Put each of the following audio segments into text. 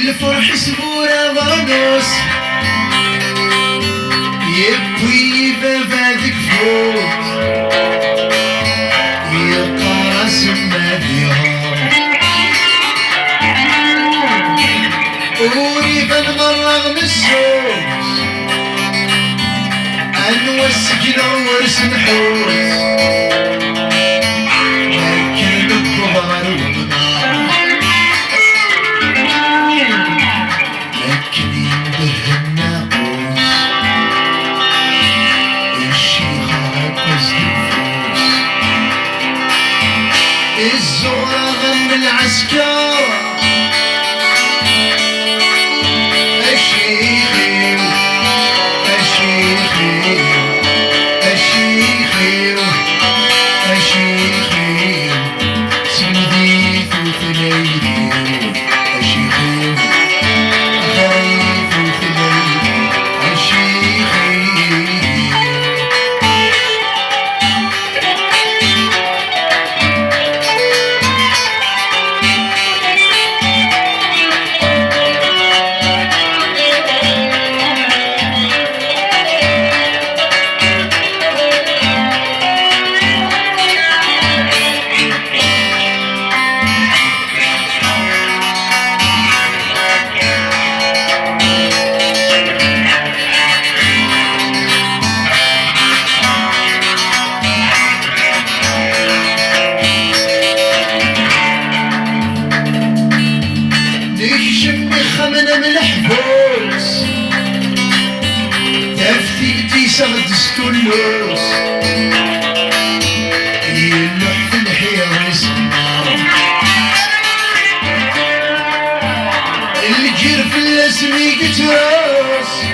الفرح سبورة غانوس يبوي بابادك فوت يلقى راس مديار وريد المرة من السوس أنوى السجن ورس نحوس لكن الكبار والنار الزغرة غم العسكر الشيخي الشيخي الشيخي الشيخي سندي ثلاثي الشيخي خريف ثلاثي الشيخي سغد ستولوس يلوح في الحياة السمار الجير في اللازم يقتراس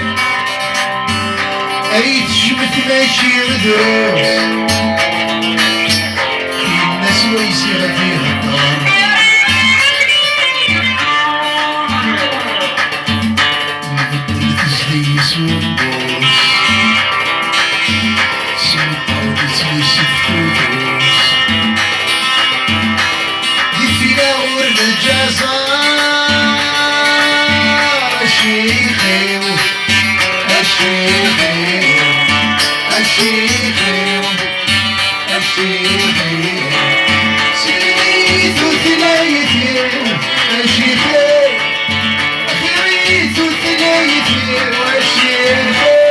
اي تشمت ماشي دروس الناس ويسير فيها الدار نبدل تسليس ونبوس الشيخي الشيخي الشيخي الشيخي سيريث ثلاثي الشيخي خيريث ثلاثي والشيخي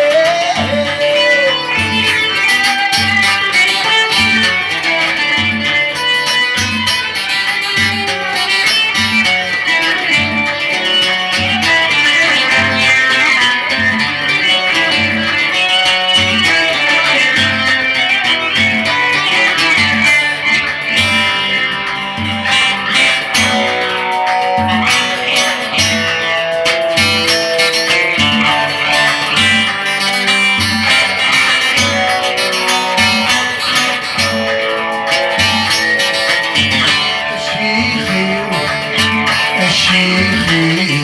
الشيخي